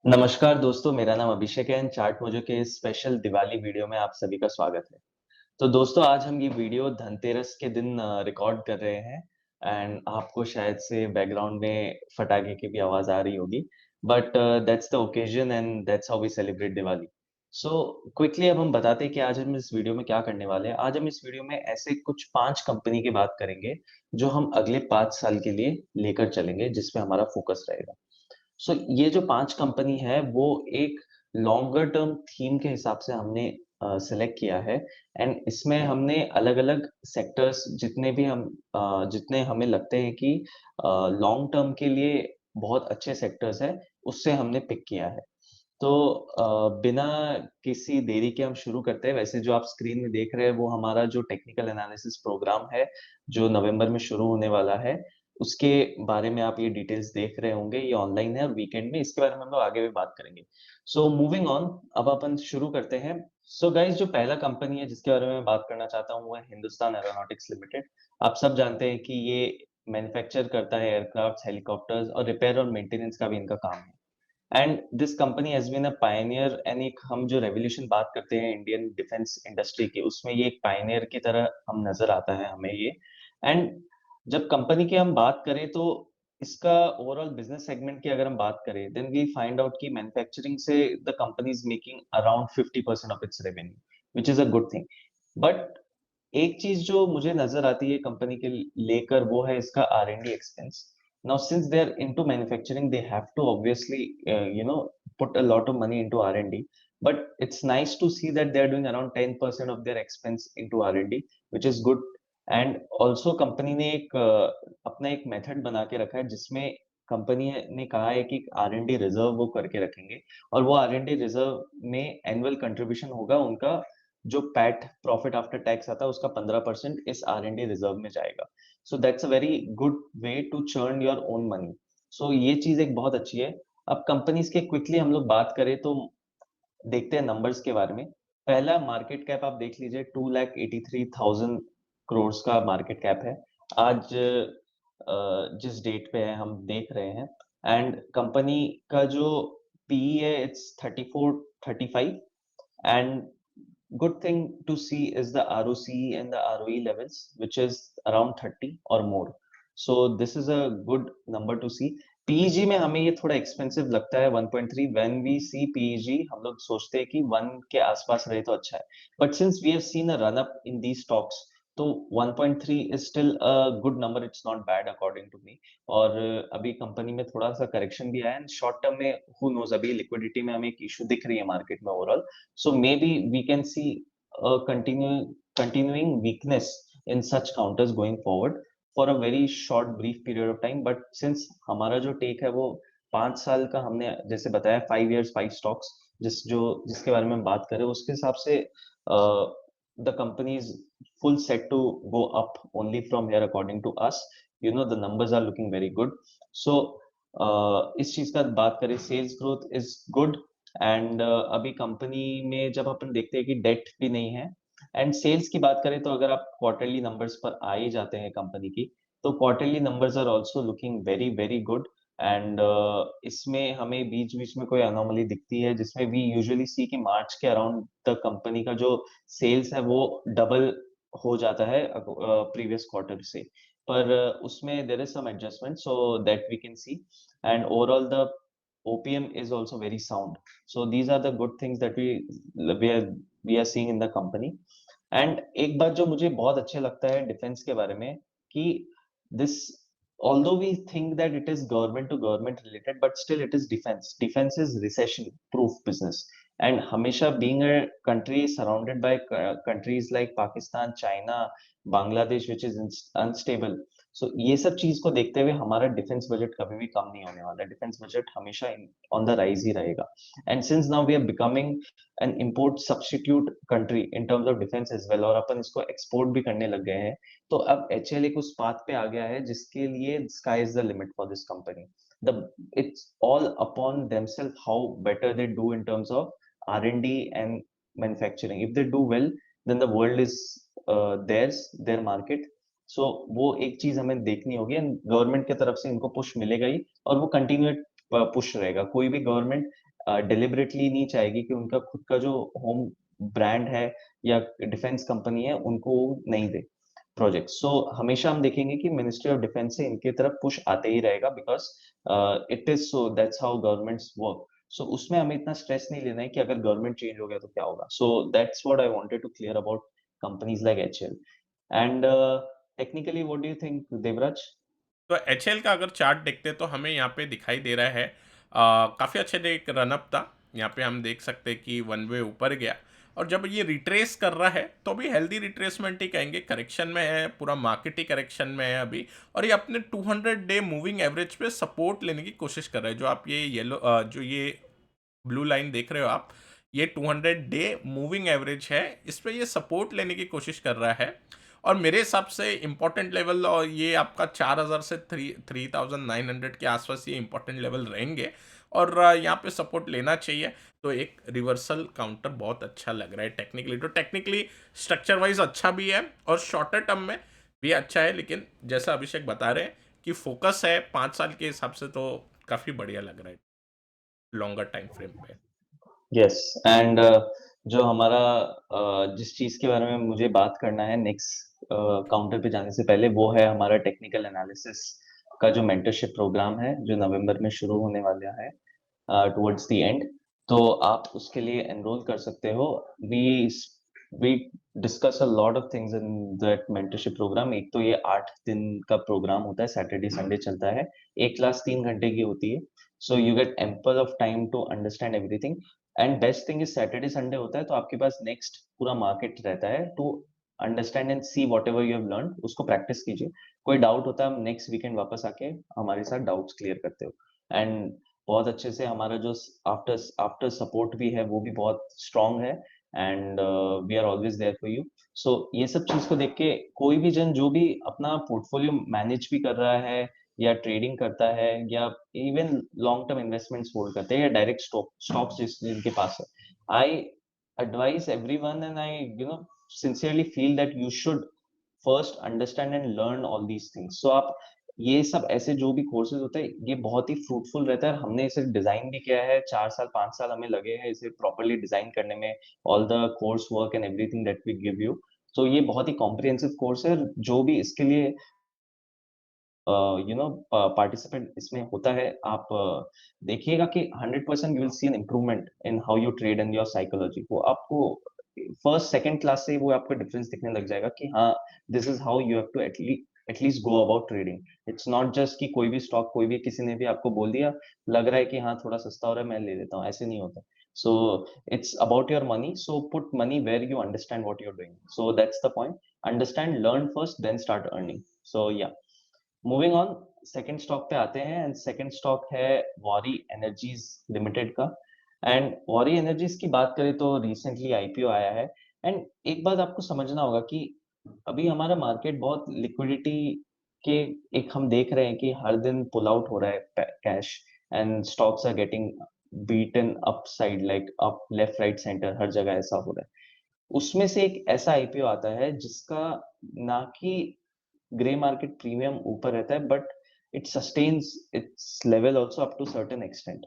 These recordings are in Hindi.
नमस्कार दोस्तों, मेरा नाम अभिषेक है एंड चार्ट मोजो के इस स्पेशल दिवाली वीडियो में आप सभी का स्वागत है। तो दोस्तों आज हम ये वीडियो धनतेरस के दिन रिकॉर्ड कर रहे हैं एंड आपको शायद से बैकग्राउंड में पटाखे की भी आवाज़ आ रही होगी। But that's the occasion and that's how we celebrate Diwali. So quickly अब हम बताते हैं कि आज हम इस वीडियो में क्या करने वाले हैं। आज हम इस वीडियो में ऐसे कुछ 5 कंपनी की बात करेंगे, जो हम अगले 5 साल के लिए लेकर चलेंगे, जिस पे हमारा फोकस रहेगा। सो ये जो 5 कंपनी है वो एक लॉन्गर टर्म थीम के हिसाब से हमने सेलेक्ट किया है एंड इसमें हमने अलग-अलग सेक्टर्स जितने हमें लगते हैं कि लॉन्ग टर्म के लिए बहुत अच्छे सेक्टर्स हैं, उससे हमने पिक किया है। तो बिना किसी देरी के हम शुरू करते हैं। वैसे जो आप स्क्रीन में देख रहे हैं वो हमारा जो टेक्निकल एनालिसिस प्रोग्राम है, जो नवंबर में शुरू होने वाला है, उसके बारे में आप ये डिटेल्स देख रहे होंगे। ये ऑनलाइन है और वीकेंड में इसके बारे में हम लोग आगे भी बात करेंगे। सो मूविंग ऑन, अब अपन शुरू करते हैं। सो गाइस, जो पहला कंपनी है जिसके बारे में मैं बात करना चाहता हूँ वो है हिंदुस्तान एरोनॉटिक्स लिमिटेड। आप सब जानते हैं कि ये मैन्युफैक्चर करता है एयरक्राफ्ट्स, हेलीकॉप्टर्स और रिपेयर और मेंटेनेंस का भी इनका काम है। And this company has been a pioneer and एक हम जो रेवोल्यूशन बात करते हैं इंडियन डिफेंस इंडस्ट्री की, उसमें ये एक पायनियर की तरह हम नजर आता है हमें ये। एंड जब कंपनी की हम बात करें तो इसका ओवरऑल बिजनेस सेगमेंट की अगर हम बात करें देन वी फाइंड आउट कि मैन्युफैक्चरिंग से the company is making around 50% of its revenue, which is a good thing. But एक चीज जो मुझे नजर आती है कंपनी के लेकर वो है इसका R&D expense. Now, since they're into manufacturing, they have to obviously, put a lot of money into R&D. But it's nice to see that they're doing around 10% of their expense into R&D, which is good. And also, company ने अपना एक मेथड बना के रखा है जिसमें कंपनी ने कहा है कि R&D रिजर्व वो करके रखेंगे और वो R&D रिजर्व में एनुअल कंट्रीब्यूशन होगा उनका, जो पैट प्रॉफिट आफ्टर टैक्स आता है उसका 15% इस R&D रिजर्व में जाएगा। So that's a very good way to churn your own money. So ये चीज एक बहुत अच्छी है। अब कंपनीज के क्विकली हम लोग बात करें तो देखते हैं नंबर्स के बारे में। पहला मार्केट कैप आप देख लीजिए, 2,83,000 करोड़ का मार्केट कैप है आज, जिस डेट पे है हम देख रहे हैं। एंड कंपनी का जो पीई है it's 34-35। And good thing to see is the ROCE and the ROE levels, which is around 30 or more. So this is a good number to see. PEG में हमें ये थोड़ा एक्सपेंसिव लगता है 1.3। When we see PEG हम लोग सोचते हैं कि 1 के आसपास रहे तो अच्छा है। But since we have seen a run up in these stocks, तो 1.3 is still a good number. It's not bad according to me. और अभी कंपनी में थोड़ा सा करेक्शन भी आया है शॉर्ट टर्म में। हु नोज, अभी लिक्विडिटी में हमें एक इशू दिख रही है मार्केट में overall. So maybe we can see a continuing weakness in such counters going forward for a very short brief period of time. But since हमारा जो टेक है वो 5 साल का, हमने जैसे बताया 5 years 5 stocks, जिसके बारे में हम बात करें उसके हिसाब से the company is full set to go up only from here according to us. The numbers are looking very good. So इस चीज का बात करें, sales growth is good. And अभी कंपनी में जब अपन देखते हैं कि डेट भी नहीं है। एंड सेल्स की बात करें तो अगर आप क्वार्टरली नंबर्स पर आ ही जाते हैं कंपनी की, तो quarterly numbers are also looking very very good. And इसमें हमें बीच बीच में कोई अनोमली दिखती है जिसमें वी यूजुअली सी कि मार्च के अराउंड द कंपनी का जो सेल्स है वो डबल हो जाता है प्रीवियस क्वार्टर से। पर उसमें there is some adjustment so that we can see. And overall the OPM is also very sound. So these are the good things that we are seeing in the company. And एक बात जो मुझे बहुत अच्छे लगता है डिफेंस के बारे में कि this, although we think that it is government to government related, but still it is defense. Defense is recession proof business. And हमेशा being a country surrounded by countries like Pakistan, China, Bangladesh, which is unstable. सो ये सब चीज को देखते हुए हमारा डिफेंस बजट कभी भी कम नहीं होने वाला। डिफेंस बजट हमेशा ऑन द राइज ही रहेगा। And since now we are becoming an import substitute country in terms of defence as well, और अपन इसको एक्सपोर्ट भी करने लग गए हैं, तो अब HL एक उस पाथ पे आ गया है जिसके लिए sky is the limit for this company. The it's all upon themselves how better they do in terms of R&D and manufacturing. If they do well then the world is their market. So वो एक चीज हमें देखनी होगी एंड गवर्नमेंट की तरफ से इनको पुश मिलेगा ही और वो कंटिन्यू पुश रहेगा। कोई भी गवर्नमेंट डिलिबरेटली नहीं चाहेगी कि उनका खुद का जो होम ब्रांड है या डिफेंस कंपनी है उनको नहीं दे प्रोजेक्ट। सो हमेशा हम देखेंगे कि मिनिस्ट्री ऑफ डिफेंस से इनकी तरफ पुश आते ही रहेगा, because it is so, that's how governments work. So उसमें हमें इतना स्ट्रेस नहीं लेना है कि अगर गवर्नमेंट चेंज हो गया तो क्या होगा। So that's what I wanted to clear about companies like HL. And technically what do you think, Devraj? तो एचएल का अगर चार्ट देखते तो हमें यहाँ पे दिखाई दे रहा है काफ़ी अच्छे एक रनअप था। यहाँ पे हम देख सकते हैं कि वन वे ऊपर गया, और जब ये रिट्रेस कर रहा है तो भी हेल्दी रिट्रेसमेंट ही कहेंगे, करेक्शन में है, पूरा मार्केट ही करेक्शन में है अभी। और ये अपने 200 डे मूविंग एवरेज पे सपोर्ट लेने की कोशिश कर रहा है। जो आप ये येलो जो ये ब्लू लाइन देख रहे हो आप, ये 200 डे मूविंग एवरेज है, इस पे ये सपोर्ट लेने की कोशिश कर रहा है। और मेरे हिसाब से इंपॉर्टेंट लेवल, और ये आपका 4000 से 3900 के आसपास ये इंपॉर्टेंट लेवल रहेंगे, और यहाँ पे सपोर्ट लेना चाहिए। तो एक रिवर्सल काउंटर बहुत अच्छा लग रहा है टेक्निकली। तो टेक्निकली स्ट्रक्चर वाइज अच्छा भी है और शॉर्टर टर्म में भी अच्छा है, लेकिन जैसा अभिषेक बता रहे हैं कि फोकस है 5 साल के हिसाब से, तो काफ़ी बढ़िया लग रहा है लॉन्गर टाइम फ्रेम पे। यस। एंड जो हमारा जिस चीज के बारे में मुझे बात करना है नेक्स्ट काउंटर पे जाने से पहले, वो है हमारा टेक्निकल एनालिसिस का जो मेंटरशिप प्रोग्राम है, जो नवंबर में शुरू होने वाला है टुवर्ड्स द एंड। तो आप उसके लिए एनरोल कर सकते हो। We we discuss a lot of things in that mentorship program. एक तो ये 8 दिन का प्रोग्राम होता है, सैटरडे संडे चलता है। एक क्लास 3 घंटे की होती है। So you get ample of time to understand everything. And best thing is Saturday Sunday होता है तो आपके पास नेक्स्ट पूरा मार्केट रहता है to understand and see whatever you have learn, उसको प्रैक्टिस कीजिए। कोई डाउट होता है, हम नेक्स्ट वीकेंड वापस आके हमारे साथ डाउट्स क्लियर करते हो। एंड बहुत अच्छे से हमारा जो आफ्टर आफ्टर सपोर्ट भी है वो भी बहुत स्ट्रांग है। And we are always there for you. So ये सब चीज को देख के कोई भी जन जो भी अपना पोर्टफोलियो मैनेज भी कर रहा है या ट्रेडिंग करता है या even long term investments hold करते हैं या डायरेक्ट स्टॉक्स जिनके पास है, I advise everyone and I sincerely feel that you should first understand and learn all these things. So आप ये सब ऐसे जो भी कोर्सेज होते हैं ये बहुत ही फ्रूटफुल रहता है। हमने इसे डिजाइन भी किया है, 4 साल 5 साल हमें लगे हैं इसे प्रॉपरली डिजाइन करने में, all the course work and everything that we give you. तो ये बहुत ही कॉम्प्रिहेंसिव कोर्स है। जो भी इसके लिए पार्टिसिपेंट इसमें होता है, आप देखिएगा कि 100% you will see an improvement in how you trade and your psychology. वो आपको फर्स्ट सेकंड क्लास से वो आपको डिफरेंस दिखने लग जाएगा कि हाँ, this is how you have to at least go about trading. It's not just कि कोई भी स्टॉक कोई भी किसी ने भी आपको बोल दिया, लग रहा है कि हाँ थोड़ा सस्ता हो रहा है मैं ले लेता हूँ, ऐसे नहीं होता। So it's about your money, so put money where you understand what you are doing. So that's the point. Understand, learn first, then start earning. So yeah, moving on, second stock पे आते हैं। एंड सेकंड स्टॉक है वॉरी एनर्जीज लिमिटेड का। एंड वॉरी एनर्जीज की बात करें तो रिसेंटली आईपीओ आया है। एंड एक बात आपको समझना होगा कि अभी हमारा मार्केट बहुत लिक्विडिटी के, एक हम देख रहे हैं कि हर दिन पुल आउट हो रहा है cash, and stocks are getting beaten upside, like up left right centre, हर जगह ऐसा हो रहा है। उसमें से एक ऐसा आईपीओ आता है जिसका ना कि ग्रे मार्केट प्रीमियम ऊपर रहता है, but it sustains its level also up to certain extent.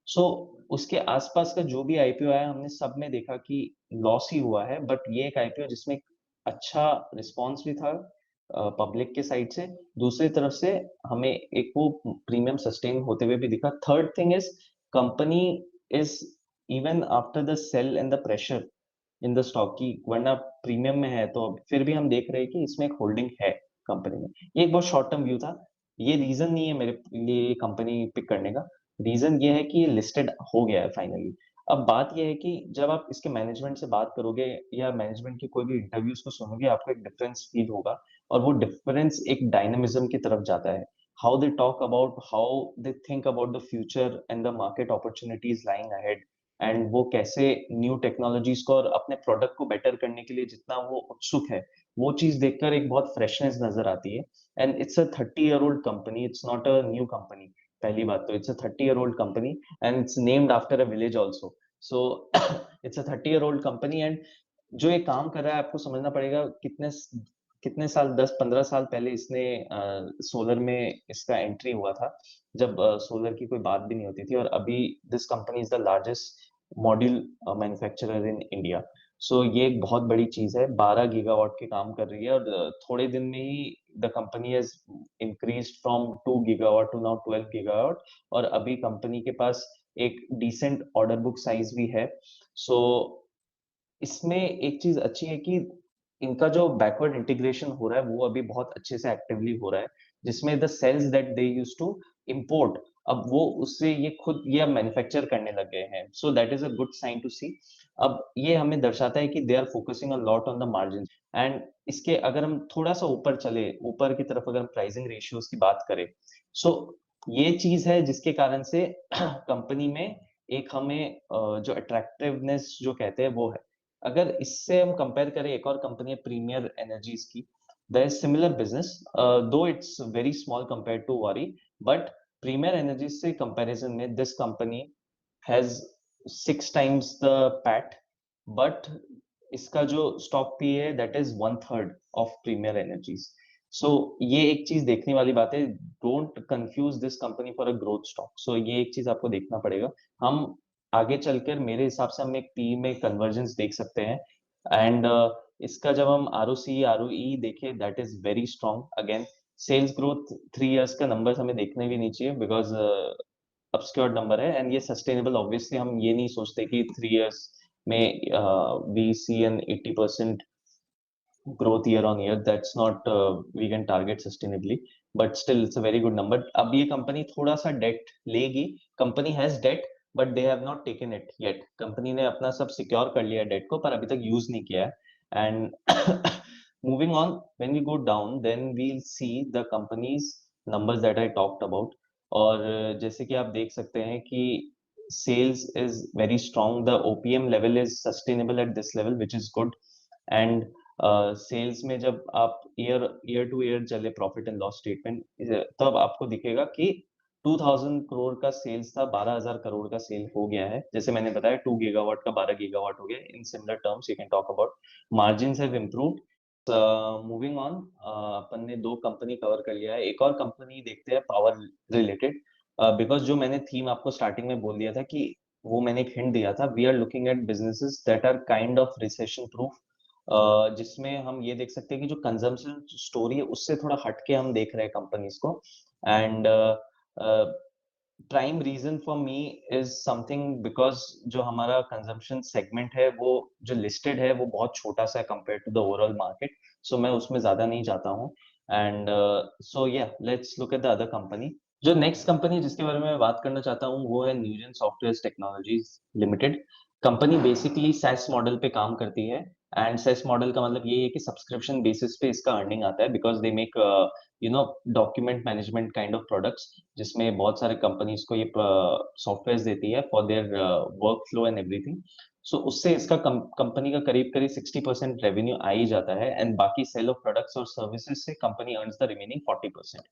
So उसके आसपास का जो भी आईपीओ आया हमने सब में देखा कि लॉस ही हुआ है, बट ये एक आईपीओ जिसमें एक अच्छा रिस्पॉन्स भी था पब्लिक के साइड से। दूसरी तरफ से हमें एक वो प्रीमियम सस्टेन होते हुए भी दिखा। Third thing is, company is even after the sale and the pressure in the stock की, वरना प्रीमियम में है तो फिर भी हम देख रहे हैं कि इसमें एक होल्डिंग है कंपनी में। ये एक बहुत शॉर्ट टर्म व्यू था। ये रीजन नहीं है मेरे लिए कंपनी पिक करने का। रीजन ये है कि ये लिस्टेड हो गया है फाइनली। अब बात ये है कि जब आप इसके मैनेजमेंट से बात करोगे या मैनेजमेंट के कोई भी इंटरव्यूज को सुनोगे, आपको एक डिफरेंस फील होगा। और वो डिफरेंस एक डायनामिज्म की तरफ जाता है। How they talk about, how they think about the future and the market opportunities lying ahead. And वो कैसे न्यू टेक्नोलॉजीज को और अपने प्रोडक्ट को बेटर करने के लिए जितना वो उत्सुक है, वो चीज देखकर एक बहुत फ्रेशनेस नजर आती है। And it's a 30 year old company, it's not a new company. पहली बात तो it's a 30 year old company and it's named after a village also. So it's a 30 year old company. And जो ये काम कर रहा है आपको समझना पड़ेगा कितने कितने साल 10-15 साल पहले इसने सोलर में इसका एंट्री हुआ था, जब सोलर की कोई बात भी नहीं होती थी, और अभी this company is the largest module manufacturer in India. So ये एक बहुत बड़ी चीज़ है, 12 गीगावाट के काम कर रही है, और थोड़े दिन में ही the company has increased from 2 gigawatt to now 12 gigawatt, और अभी कंपनी के पास एक डिसेंट ऑर्डर बुक साइज़ भी है। सो इसमें एक चीज़ अच्छी है कि इनका जो बैकवर्ड इंटीग्रेशन हो रहा है, वो अभी बहुत अच्छे से एक्टिवली हो रहा है, जिसमें the sales that they used to import, अब वो उससे ये खुद ये अब मैन्युफैक्चर करने लग गए हैं। So that is a good sign to see. अब ये हमें दर्शाता है कि they are focusing a lot on the margin, and इसके अगर हम थोड़ा-सा ऊपर चले, ऊपर की तरफ अगर हम प्राइसिंग रेशियोज़ की बात करें, सो ये चीज़ है जिसके कारण से कंपनी में एक हमें जो अट्रैक्टिवनेस जो कहते हैं वो है। अगर इससे हम कंपेयर करें, एक और कंपनी है प्रीमियर एनर्जीज की, there is similar business, though it's very small compare to Waaree, but Premier energies से कंपैरिजन में this company has 6 times the PAT, but इसका जो स्टॉक पी है that is one third of Premier energies. So ये एक चीज देखने वाली बात है, don't confuse this company for a growth stock. So ये एक चीज आपको देखना पड़ेगा। हम आगे चलकर मेरे हिसाब से हम एक पी में कन्वर्जेंस देख सकते हैं, एंड इसका जब हम आरओसी आरओई देखें that is very strong. Again sales growth 3 years का नंबर हमें देखने भी नहीं चाहिए, बिकॉज obscure नंबर है, एंड ये सस्टेनेबल ऑब्वियसली हम ये नहीं सोचते कि 3 इयर्स में we see an 80% growth year on year. That's not we can target sustainably, but still it's a very good number. अब ये कंपनी थोड़ा सा डेट लेगी, company has debt, but they have not taken it yet. Company ने अपना सब सिक्योर कर लिया है डेट को, पर अभी तक यूज नहीं किया है। And moving on, when we go down then we'll see the companies numbers that I talked about. और जैसे कि आप देख सकते हैं कि sales is very strong, the OPM level is sustainable at this level, which is good, and sales में जब आप ईयर ईयर टू ईयर चले प्रॉफिट एंड लॉस स्टेटमेंट, तब आपको दिखेगा कि 2000 करोड़ का सेल्स था, 12,000 करोड़ का सेल हो गया है। जैसे मैंने बताया 2 गीगावाट का 12 गीगावाट हो गया। In similar terms you can talk about margins have improved. Moving on, अपन ने दो कंपनी कवर कर लिया है, एक और कंपनी देखते हैं पावर रिलेटेड, बिकॉज जो मैंने थीम आपको स्टार्टिंग में बोल दिया था कि वो मैंने एक हिंट दिया था, we are looking at businesses that are kind of recession proof, जिसमें हम ये देख सकते हैं कि जो कंजम्पशन स्टोरी है उससे थोड़ा हटके हम देख रहे हैं कंपनीज को। And prime reason for me is something, because जो हमारा कंजम्पशन सेगमेंट है वो जो लिस्टेड है वो बहुत छोटा सा है compare to the overall market, so मैं उसमें ज्यादा नहीं जाता हूँ। And so yeah let's look at the other company. जो नेक्स्ट कंपनी जिसके बारे में मैं बात करना चाहता हूँ वो है Newgen software technologies limited. Company basically SaaS model पे काम करती है, एंड सेस मॉडल का मतलब ये है कि सब्सक्रिप्शन बेसिस पे इसका अर्निंग आता है, because they make you know document management kind of products, जिसमें बहुत सारे कंपनीज को ये सॉफ्टवेयर देती है for their workflow and everything. So उससे इसका कंपनी का करीब करीब 60% रेवेन्यू आ ही जाता है, एंड बाकी सेल ऑफ प्रोडक्ट्स और सर्विसेज से company earns the remaining 40%।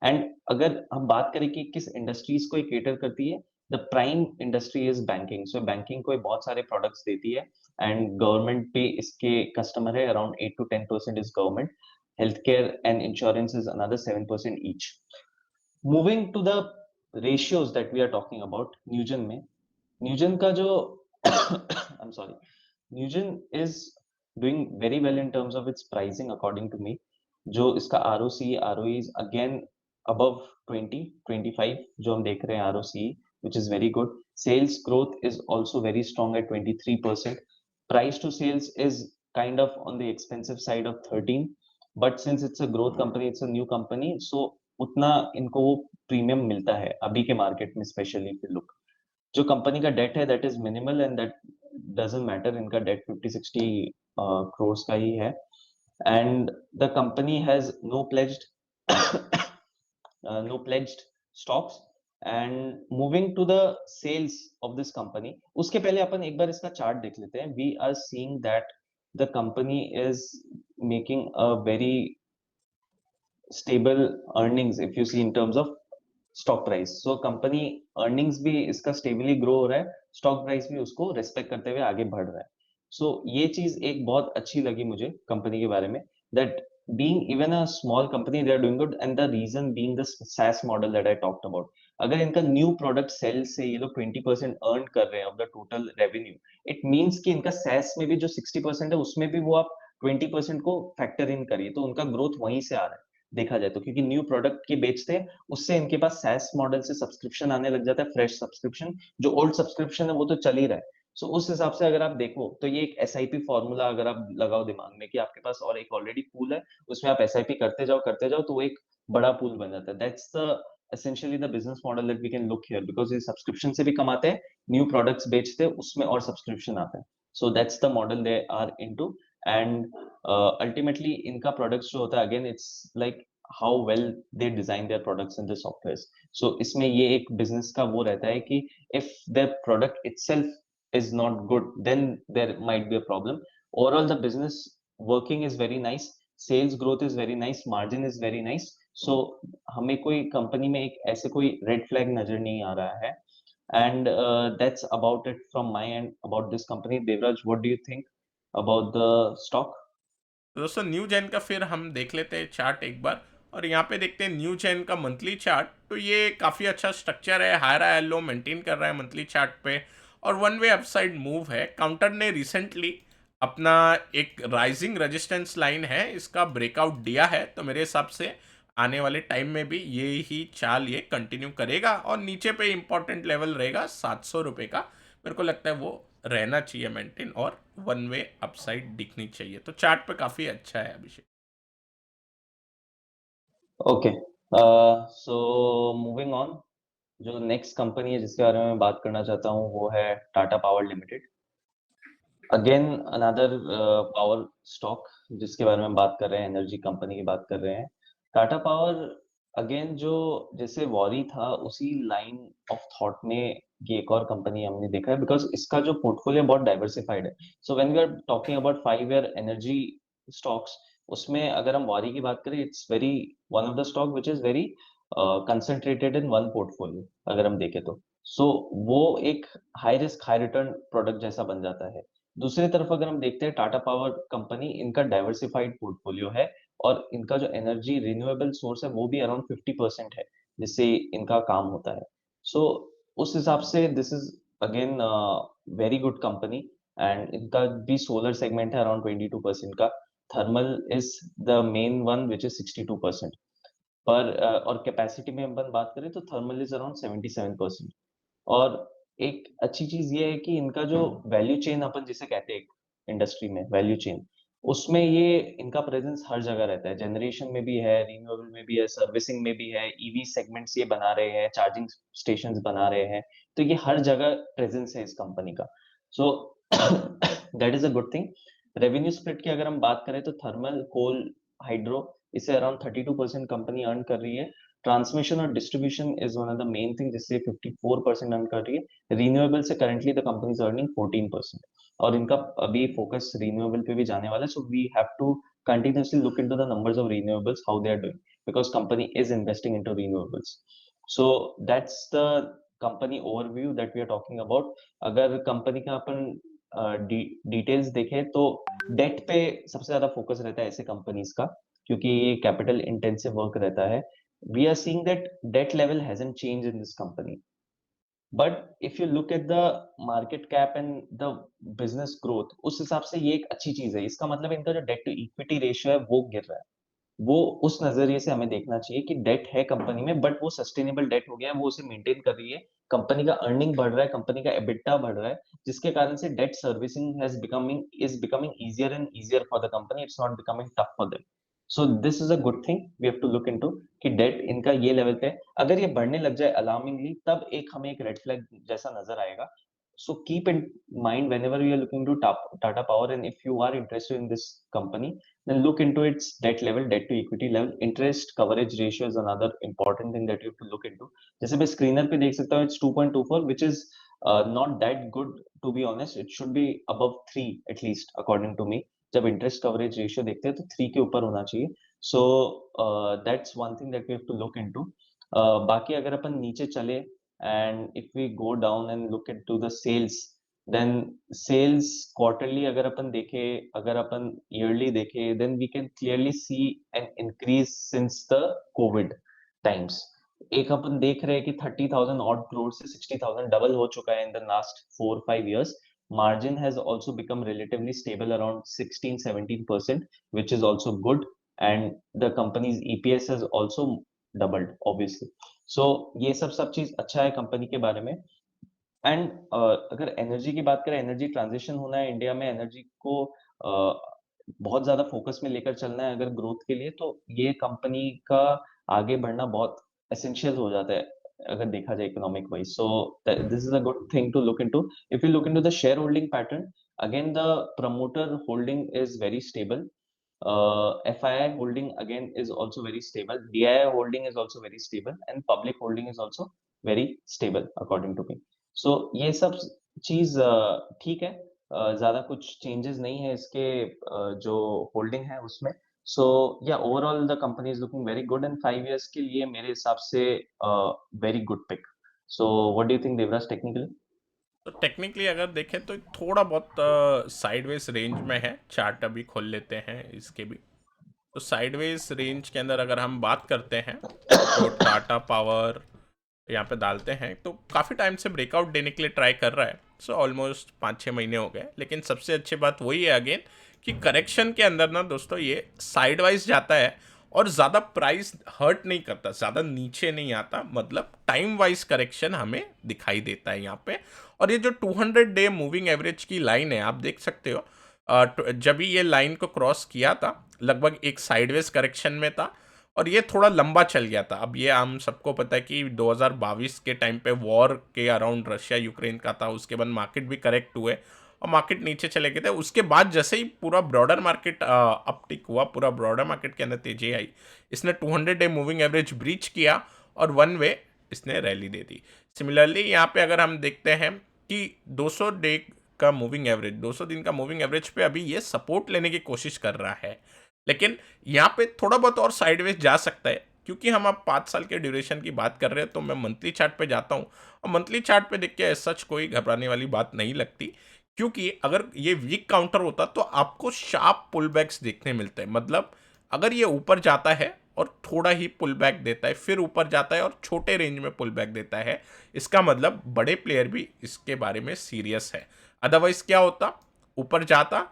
And अगर हम बात करें कि किस इंडस्ट्रीज को ये केटर करती है, the prime industry is banking. So banking को ये बहुत सारे प्रोडक्ट्स देती है, एंड गवर्नमेंट पे इसके कस्टमर है, around 8 to 10% is government. Healthcare and insurance is another 7% each. Moving to the ratios that we are talking about Newgen में, न्यूजन का जो I am sorry, Newgen is doing very well in terms of its pricing according to me. जो इसका ROC ROE is again above 20 25 जो हम देख रहे हैं ROC, which is very good. Sales growth is also very strong at 23%. Price to sales is kind of on the expensive side of 13, but since it's a growth company, it's a new company, so उतना इनको वो प्रीमियम मिलता है अभी के मार्केट में, स्पेशली if you look। जो कंपनी का डेट है that is minimal, and that doesn't matter, इनका डेट 50-60 crores का ही है, and the company has no pledged no pledged stocks। and moving to the sales of this company, उसके पहले अपन एक बार इसका चार्ट देख लेते हैं। we are seeing that the company is making a very stable earnings if you see in terms of stock price। so company earnings भी इसका stably grow हो रहा है, stock price भी उसको respect करते हुए आगे बढ़ रहा है। so ये चीज एक बहुत अच्छी लगी मुझे कंपनी के बारे में, that being even a small company, they are doing good, and the reason being the SaaS model that I talked about. अगर इनका न्यू प्रोडक्ट सेल से ये लोग 20% अर्न कर रहे हैं of the total revenue, it means कि इनका SaaS में भी जो 60% है उसमें भी वो आप 20% को फैक्टर इन करिए, तो उनका ग्रोथ वहीं से आ रहा है देखा जाए तो, क्योंकि न्यू प्रोडक्ट के बेचते हैं, उससे इनके पास SaaS मॉडल से सब्सक्रिप्शन आने लग जाता है, फ्रेश सब्सक्रिप्शन। जो ओल्ड सब्सक्रिप्शन है वो तो चल ही रहा है। सो उस हिसाब से अगर आप देखो तो ये एक एसआईपी फॉर्मूला अगर आप लगाओ दिमाग में कि आपके पास और एक ऑलरेडी पूल है, उसमें आप एसआईपी करते जाओ तो वो एक बड़ा पूल बन जाता है। That's the essentially the business model that we can look here, because ये सब्सक्रिप्शन से भी कमाते हैं, न्यू प्रोडक्ट्स बेचते हैं, उसमें और सब्सक्रिप्शन आता है। So that's the model they are into. And ultimately इनका प्रोडक्ट्स जो होता है, again it's like how well they design their products in the software. So इसमें ये एक बिजनेस का वो रहता है कि if their product itself is not good, then there might be a problem. Overall, the business working is very nice, sales growth is very nice, margin is very nice. So हमें कोई कंपनी में एक ऐसे कोई रेड फ्लैग नजर नहीं आ रहा है। And that's about it from my end about this company. Devraj, what do you think about the stock? तो दोस्तों न्यू जेन का फिर हम देख लेते हैं चार्ट एक बार, और यहाँ पे देखते हैं न्यू जेन का मंथली चार्ट। तो ये काफ़ी अच्छा स्ट्रक्चर है, हायर हायर लो मेंटेन कर रहा है मंथली चार्ट पे, और वन वे अपसाइड मूव है। काउंटर ने रिसेंटली अपना एक राइजिंग रेजिस्टेंस लाइन है इसका ब्रेकआउट दिया है, तो मेरे हिसाब से आने वाले टाइम में भी ये ही चाल ये कंटिन्यू करेगा, और नीचे पे इंपॉर्टेंट लेवल रहेगा 700 रुपये का। मेरे को लगता है वो रहना चाहिए मेंटेन, और वन वे अपसाइड दिखनी चाहिए। तो चार्ट पे काफ़ी अच्छा है अभिषेक। Okay, so moving on, जो नेक्स्ट कंपनी है जिसके बारे में मैं बात करना चाहता हूँ वो है Tata power limited. Again another power stock जिसके बारे में बात कर रहे हैं, एनर्जी कंपनी की बात कर रहे हैं। टाटा पावर अगेन जो जैसे वॉरी था उसी लाइन ऑफ थॉट में ये एक और कंपनी हमने देखा है, बिकॉज इसका जो पोर्टफोलियो बहुत डाइवर्सिफाइड है। So when we are talking about 5 year energy stocks, उसमें अगर हम वॉरी की बात करें, it's very one of the stock which is very concentrated in one portfolio अगर हम देखें तो। सो वो एक high risk high return product जैसा बन जाता है। दूसरी तरफ अगर हम देखते हैं टाटा पावर कंपनी, इनका डाइवर्सिफाइड पोर्टफोलियो है, और इनका जो एनर्जी रिन्यूएबल सोर्स है वो भी अराउंड 50% है जिससे इनका काम होता है। सो उस हिसाब से this is again very good company. And इनका भी सोलर सेगमेंट है अराउंड 22% का। Thermal is the main one which is 62%। पर और कैपेसिटी में अपन बात करें तो थर्मल इज अराउंड 77%। और एक अच्छी चीज ये है कि इनका जो वैल्यू चेन अपन जिसे कहते हैं इंडस्ट्री में वैल्यू चेन, उसमें ये इनका प्रेजेंस हर जगह रहता है। जनरेशन में भी है, रिन्यूएबल में भी है, सर्विसिंग में भी है, ईवी सेगमेंट्स ये बना रहे हैं, चार्जिंग स्टेशंस बना रहे हैं, तो ये हर जगह प्रेजेंस है इस कंपनी का। So that is a good thing. Revenue split की अगर हम बात करें तो थर्मल, कोल, हाइड्रो, इसे अराउंड 32% कंपनी अर्न कर रही है। ट्रांसमिशन और distribution is one of the main thing जिससे 54% अर्न कर रही है। रिन्यूएबल से currently the company is earning 14%, और इनका अभी फोकस रिन्यूएबल पे भी जाने वाला है। So we have to continuously look into the numbers of renewables, how they are doing, because company is investing into renewables. So that's the company overview that we are talking about. अगर कंपनी का अपन डिटेल्स देखें तो डेट पे सबसे ज्यादा फोकस रहता है ऐसे कंपनीज का, क्योंकि ये कैपिटल इंटेंसिव वर्क रहता है। We are seeing that debt level hasn't changed in this company. But if you look at the market cap and the business growth, उस हिसाब से ये एक अच्छी चीज है। इसका मतलब इनका जो डेट टू इक्विटी रेशियो है वो गिर रहा है। वो उस नजरिए से हमें देखना चाहिए कि डेट है कंपनी में, बट वो सस्टेनेबल डेट हो गया है, वो उसे मेंटेन कर रही है। कंपनी का अर्निंग बढ़ रहा है, कंपनी का एबिटा बढ़ रहा है, जिसके कारण से debt servicing is becoming easier and easier for the company. It's not becoming tough for them. So this is a good thing we have to look into कि डेट इनका ये लेवल पे है। अगर ये बढ़ने लग जाए अलार्मिंगली, तब एक हमें एक रेड फ्लैग जैसा नजर आएगा। So keep in mind whenever you are looking to Tata Power, and if you are interested in this company, then look into its debt level, debt to equity level. Interest coverage ratio is another important thing that you have to look into. जैसे मैं स्क्रीनर पे देख सकता हूँ, it's 2.24, which is not that good to be honest. It should be above 3 at least according to me. जब इंटरेस्ट कवरेज रेशियो देखते हैं तो 3 के ऊपर होना चाहिए। So that's one thing that we have to look into. बाकी अगर अपन नीचे चले, and if we go down and look into the sales, then sales quarterly अगर अपन देखें, अगर अपन ईयरली देखें, then we can clearly see an increase since the covid times. एक अपन देख रहे हैं कि 30,000 ऑड करोड़ से 60,000 डबल हो चुका है in the last 4-5 years। Margin has also become relatively stable around 16-17%, which is also good, and the company's EPS has also doubled, obviously. So ये सब चीज अच्छा है कंपनी के बारे में। एंड अगर एनर्जी की बात करें, एनर्जी ट्रांजिशन होना है इंडिया में, एनर्जी को बहुत ज्यादा फोकस में लेकर चलना है अगर ग्रोथ के लिए, तो ये कंपनी का आगे बढ़ना बहुत एसेंशियल हो जाता है अगर देखा जाए economic wise. So this is a good thing to look into. If you look into the share holding pattern, again the promoter holding is very stable. FII holding again is also very stable. DII holding is also very stable, and public holding is also very stable according to me. So ये सब चीज ठीक है। ज्यादा कुछ चेंजेस नहीं है इसके जो होल्डिंग है उसमें। सो या overall the company is looking very good, and 5 years के लिए मेरे हिसाब से very good pick. So what do you think Devraj technically? तो टेक्निकली अगर देखें तो थोड़ा बहुत साइडवेज रेंज में है। चार्ट अभी खोल लेते हैं इसके भी। तो साइडवेज रेंज के अंदर अगर हम बात करते हैं तो टाटा पावर यहाँ पे डालते हैं तो काफ़ी टाइम से ब्रेकआउट देने के लिए ट्राई कर रहा है। सो ऑलमोस्ट 5-6 महीने हो गए, लेकिन सबसे अच्छी बात वही है अगेन कि करेक्शन के अंदर ना दोस्तों ये साइड वाइज जाता है और ज़्यादा प्राइस हर्ट नहीं करता, ज़्यादा नीचे नहीं आता, मतलब टाइम वाइज करेक्शन हमें दिखाई देता है यहाँ पे। और ये जो 200 डे मूविंग एवरेज की लाइन है आप देख सकते हो, जब भी ये लाइन को क्रॉस किया था लगभग एक साइडवेज करेक्शन में था और ये थोड़ा लंबा चल गया था। अब ये हम सबको पता है कि 2022 के टाइम पे वॉर के अराउंड रशिया यूक्रेन का था, उसके बाद मार्केट भी करेक्ट हुए और मार्केट नीचे चले गए थे। उसके बाद जैसे ही पूरा ब्रॉडर मार्केट अपटिक हुआ, पूरा ब्रॉडर मार्केट के अंदर तेजी आई, इसने 200 डे मूविंग एवरेज ब्रीच किया और वन वे इसने रैली दे दी। सिमिलरली यहाँ पे अगर हम देखते हैं कि 200 डे का मूविंग एवरेज, 200 दिन का मूविंग एवरेज पे अभी ये सपोर्ट लेने की कोशिश कर रहा है, लेकिन यहाँ पे थोड़ा बहुत और साइडवेज जा सकता है। क्योंकि हम अब 5 साल के ड्यूरेशन की बात कर रहे हैं तो मैं मंथली चार्ट पे जाता हूँ और मंथली चार्ट पे देख के सच कोई घबराने वाली बात नहीं लगती। क्योंकि अगर ये वीक काउंटर होता तो आपको शार्प पुल बैक्स देखने मिलते हैं। मतलब अगर ये ऊपर जाता है और थोड़ा ही पुल बैक देता है, फिर ऊपर जाता है और छोटे रेंज में पुल बैक देता है, इसका मतलब बड़े प्लेयर भी इसके बारे में सीरियस है। अदरवाइज क्या होता, ऊपर जाता,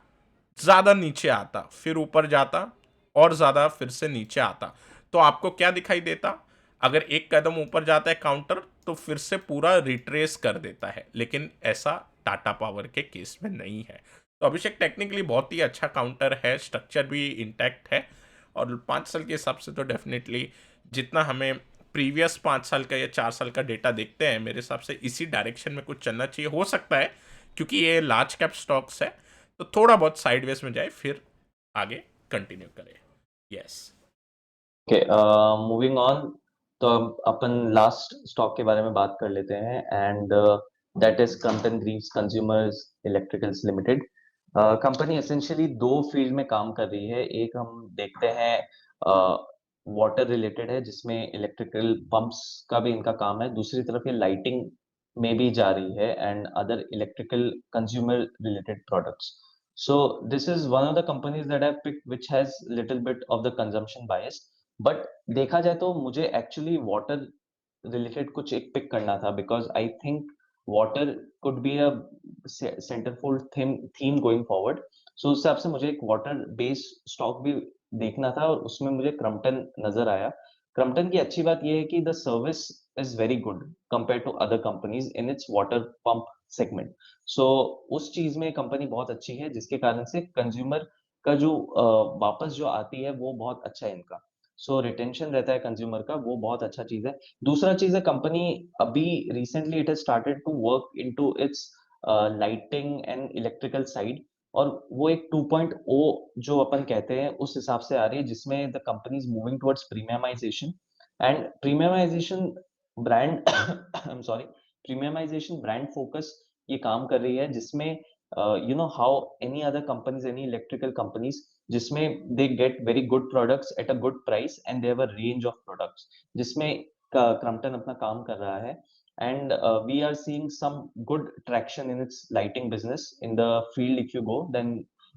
ज़्यादा नीचे आता, फिर ऊपर जाता और ज़्यादा फिर से नीचे आता, तो आपको क्या दिखाई देता? अगर एक कदम ऊपर जाता है काउंटर तो फिर से पूरा रिट्रेस कर देता है, लेकिन ऐसा टाटा पावर के केस में नहीं है। तो अभिषेक टेक्निकली बहुत ही अच्छा काउंटर है, स्ट्रक्चर भी इंटैक्ट है और 5 साल के हिसाब से तो डेफिनेटली जितना हमें प्रीवियस 5 साल का या 4 साल का डेटा देखते हैं, मेरे हिसाब से इसी डायरेक्शन में कुछ चलना चाहिए। हो सकता है क्योंकि ये लार्ज कैप स्टॉक्स है तो थोड़ा बहुत साइडवेज में जाए फिर आगे कंटिन्यू करें। यस। Okay, moving on. तो अब अपन लास्ट स्टॉक के बारे में बात कर लेते हैं, and that is Crompton Greaves consumers electricals limited. Company essentially दो फील्ड में काम कर रही है। एक हम देखते हैं वाटर रिलेटेड है, जिसमें इलेक्ट्रिकल पंप्स का भी इनका काम है। दूसरी तरफ ये लाइटिंग में भी जा रही है, and other electrical consumer related products. So this is one of the companies that I've picked which has little bit of the consumption bias. But देखा जाए तो मुझे एक्चुअली वाटर रिलेटेड कुछ एक पिक करना था, because I think water could be a सेंटरफुल थीम गोइंग फॉरवर्ड। सो उस हिसाब से मुझे एक वाटर बेस्ड स्टॉक भी देखना था, और उसमें मुझे क्रम्पटन नजर आया। क्रम्पटन की अच्छी बात यह है कि the service is very good compare to other companies in its water pump segment. So उस चीज में कंपनी बहुत अच्छी है, जिसके कारण से कंज्यूमर का जो वापस जो आती है वो बहुत अच्छा है इनका। सो रिटेंशन रहता है कंज्यूमर का, वो बहुत अच्छा चीज है। दूसरा चीज है, कंपनी अभी recently it has started to work into its lighting and electrical side, और वो एक 2.0 जो अपन कहते हैं उस हिसाब से आ रही है, जिसमें the company is moving towards premiumization and premiumization brand I am sorry, premiumization brand focus ये काम कर रही है, जिसमें you know how any other companies, any electrical companies, जिसमें they get very good products at a good price and they have a range of products, जिसमें क्रम्पटन अपना काम कर रहा है। and we are seeing some good traction in its lighting business in the field. If you go, then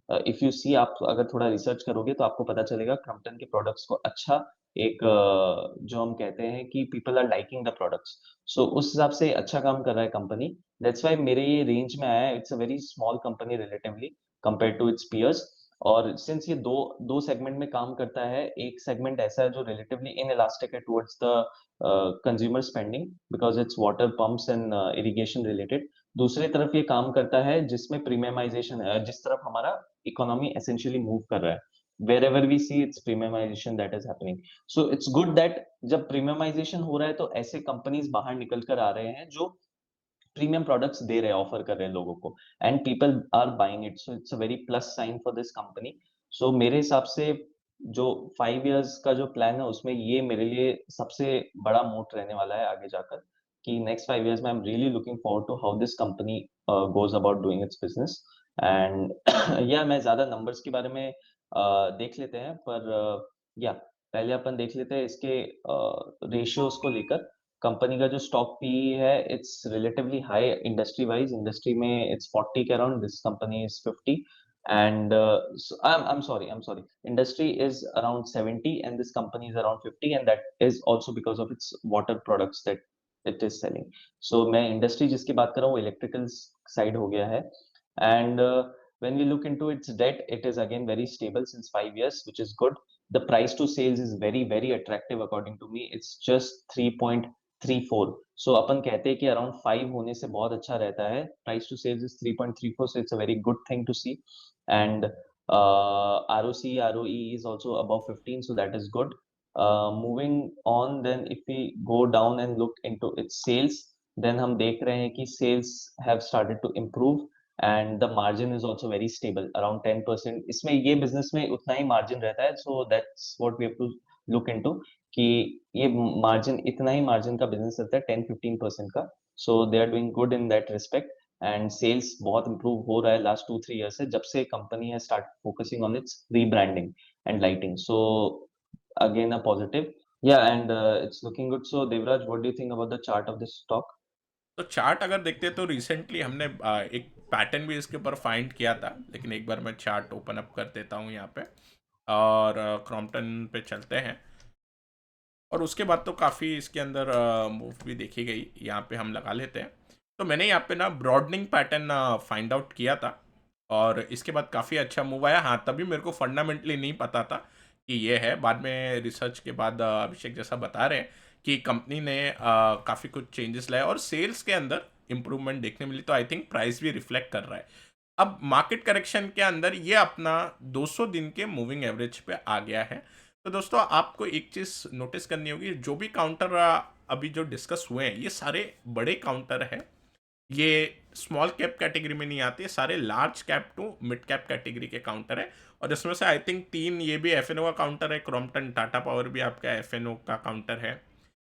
if you see, आप अगर थोड़ा रिसर्च करोगे तो आपको पता चलेगा क्रम्पटन के प्रोडक्ट्स को अच्छा एक जो हम कहते हैं कि people are liking the products, so उस हिसाब से अच्छा काम कर रहा है कंपनी। दैट्स व्हाई मेरे ये रेंज में आया है। It's a very small company relatively compare to its peers. और सिंस ये दो दो सेगमेंट में काम करता है, एक सेगमेंट ऐसा है जो रिलेटिवली इनइलास्टिक है towards the consumer spending because it's water pumps and irrigation related. दूसरी तरफ ये काम करता है जिसमें प्रीमियमाइजेशन है, जिस तरफ हमारा इकोनॉमी एसेंशियली मूव कर रहा है। wherever we see it's premiumization that is happening, so it's good that जब premiumization हो रहा है तो ऐसे कंपनीज बाहर निकल कर आ रहे हैं जो प्रीमियम प्रोडक्ट्स दे रहे हैं, ऑफर कर रहे हैं लोगों को, and people are buying it, so it's a very plus sign for this company. So मेरे हिसाब से जो 5 इयर्स का जो प्लान है उसमें ये मेरे लिए सबसे बड़ा मोट रहने वाला है आगे जाकर, कि नेक्स्ट 5 इयर्स में I am really looking forward to how this company goes about doing its business. And या मैं ज्यादा नंबर्स के बारे में देख लेते हैं, पर या पहले अपन देख लेते हैं इसके रेशियोज को लेकर। कंपनी का जो स्टॉक पी है it's relatively high industry wise, industry में इट्स 40 के around, this company is 50, and I'm sorry, industry is around 70 and this company is around 50, and that is also because of its water products that it is selling. So मैं इंडस्ट्री जिसकी बात कर रहा हूँ इलेक्ट्रिकल साइड हो गया है। and when we look into its debt, it is again very stable since 5 years, which is good. The price to sales is very very attractive according to me, it's just 3.34, so अपन कहते हैं कि around 5 होने से बहुत अच्छा रहता है। Price to sales is 3.34, so it's a very good thing to see, and ROC ROE is also above 15, so that is good. Moving on, then if we go down and look into its sales, then हम देख रहे हैं कि sales have started to improve and the margin is also very stable around 10%। इसमें ये business में उतना ही margin रहता है, so that's what we have to look into, कि ये मार्जिन इतना ही मार्जिन का बिजनेस रहता है 10-15% का। So they are doing good in that respect, and sales बहुत इंप्रूव हो रहा है लास्ट 2-3 ईयर से, जब से कंपनी है start focusing on its rebranding and lighting. So again a positive, या and it's looking good. So Devraj, what do you think about the chart of this stock? तो चार्ट अगर देखते हैं तो रिसेंटली हमने एक पैटर्न भी इसके ऊपर फाइंड किया था, लेकिन एक बार मैं चार्ट ओपन अप कर देता हूँ यहाँ पे और क्रॉम्पटन पे चलते हैं। और उसके बाद तो काफ़ी इसके अंदर मूव भी देखी गई, यहाँ पे हम लगा लेते हैं। तो मैंने यहाँ पे ना ब्रॉडनिंग पैटर्न फाइंड आउट किया था और इसके बाद काफ़ी अच्छा मूव आया। हाँ, तभी मेरे को फंडामेंटली नहीं पता था कि ये है। बाद में रिसर्च के बाद अभिषेक जैसा बता रहे हैं कि कंपनी ने काफ़ी कुछ चेंजेस लाए और सेल्स के अंदर इम्प्रूवमेंट देखने मिली, तो आई थिंक प्राइस भी रिफ्लेक्ट कर रहा है। अब मार्केट करेक्शन के अंदर ये अपना 200 दिन के मूविंग एवरेज पे आ गया है। तो दोस्तों आपको एक चीज़ नोटिस करनी होगी, जो भी काउंटर अभी जो डिस्कस हुए हैं ये सारे बड़े काउंटर हैं, ये स्मॉल कैप कैटेगरी में नहीं आते, सारे large cap to mid cap category के काउंटर है। और इसमें से आई थिंक 3 ये भी एफ का काउंटर है, क्रॉम्पटन टाटा पावर भी आपका एफ का काउंटर है,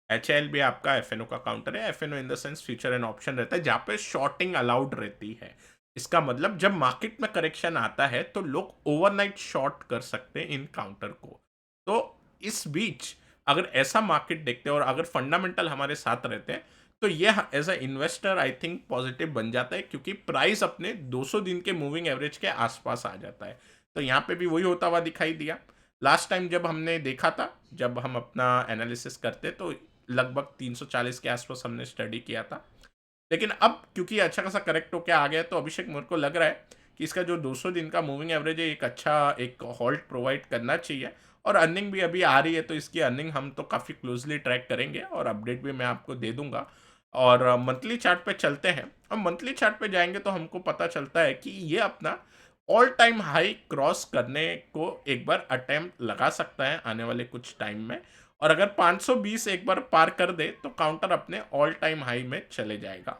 HL भी आपका एफ का काउंटर है। F in the sense future and option रहता है जहाँ पे शॉर्टिंग अलाउड रहती है। इसका मतलब जब मार्केट में करेक्शन आता है तो लोग ओवरनाइट शॉर्ट कर सकते हैं इन काउंटर को। तो इस बीच अगर ऐसा मार्केट देखते हैं और अगर फंडामेंटल हमारे साथ रहते हैं तो ये as a investor I think positive बन जाता है, क्योंकि प्राइस अपने 200 दिन के मूविंग एवरेज के आसपास आ जाता है। तो यहाँ पे भी वही होता हुआ दिखाई दिया। लास्ट टाइम जब हमने देखा था, जब हम अपना एनालिसिस करते तो लगभग 340 के आसपास हमने स्टडी किया था, लेकिन अब क्योंकि अच्छा खासा करेक्ट होकर आ गया तो अभिषेक मेरे को लग रहा है कि इसका जो 200 दिन का मूविंग एवरेज है एक अच्छा एक हॉल्ट प्रोवाइड करना चाहिए। और अर्निंग भी अभी आ रही है तो इसकी अर्निंग हम तो काफ़ी क्लोजली ट्रैक करेंगे और अपडेट भी मैं आपको दे दूंगा। और मंथली चार्ट पे चलते हैं। अब मंथली चार्ट पे जाएंगे तो हमको पता चलता है कि ये अपना ऑल टाइम हाई क्रॉस करने को एक बार अटेम्प्ट लगा सकता है आने वाले कुछ टाइम में, और अगर 520 एक बार पार कर दे तो काउंटर अपने ऑल टाइम हाई में चले जाएगा।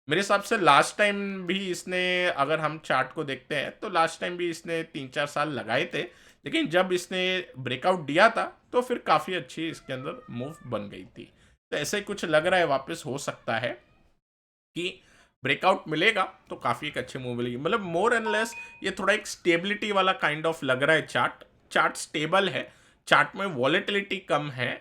मेरे हिसाब से लास्ट टाइम भी इसने, अगर हम चार्ट को देखते हैं तो लास्ट टाइम भी इसने 3-4 साल लगाए थे, लेकिन जब इसने ब्रेकआउट दिया था तो फिर काफ़ी अच्छी इसके अंदर मूव बन गई थी। तो ऐसे ही कुछ लग रहा है वापस हो सकता है कि ब्रेकआउट मिलेगा तो काफ़ी एक अच्छी मूव मिलेगी। मतलब मोर एंड लेस ये थोड़ा एक स्टेबिलिटी वाला काइंड ऑफ लग रहा है। चार्ट चार्ट स्टेबल है, चार्ट में वॉलेटिलिटी कम है,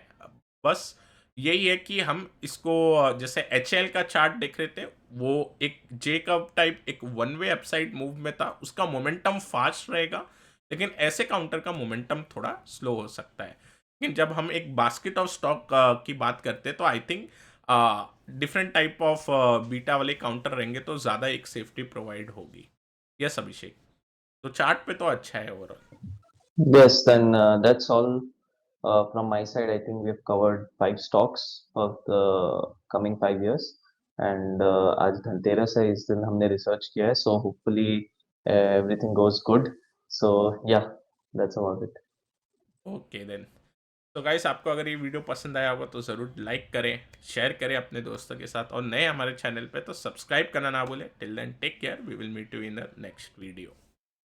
बस यही है कि हम इसको जैसे एचएल का चार्ट देख रहे थे, वो एक जे कर्व टाइप एक वन वे अपसाइड मूव में था, उसका मोमेंटम फास्ट रहेगा, लेकिन ऐसे काउंटर का मोमेंटम थोड़ा स्लो हो सकता है। लेकिन जब हम एक बास्केट ऑफ स्टॉक की बात करते हैं तो I think different type of beta वाले काउंटर रहेंगे तो ज़्यादा एक सेफ्टी प्रोवाइड होगी। यस अभिषेक, तो चार्ट पे तो अच्छा है overall. Yes, then that's all from my side. I think we've covered 5 stocks of the coming 5 years. And आज धनतेरस है, इस दिन हमने रिसर्च किया है, so hopefully everything goes good. So yeah, that's about it. Okay then, तो गाइस आपको अगर ये वीडियो पसंद आया होगा तो ज़रूर लाइक करें, शेयर करें अपने दोस्तों के साथ, और नए हमारे चैनल पे तो सब्सक्राइब करना ना भूलें। Till then take care, we will meet you in the next video.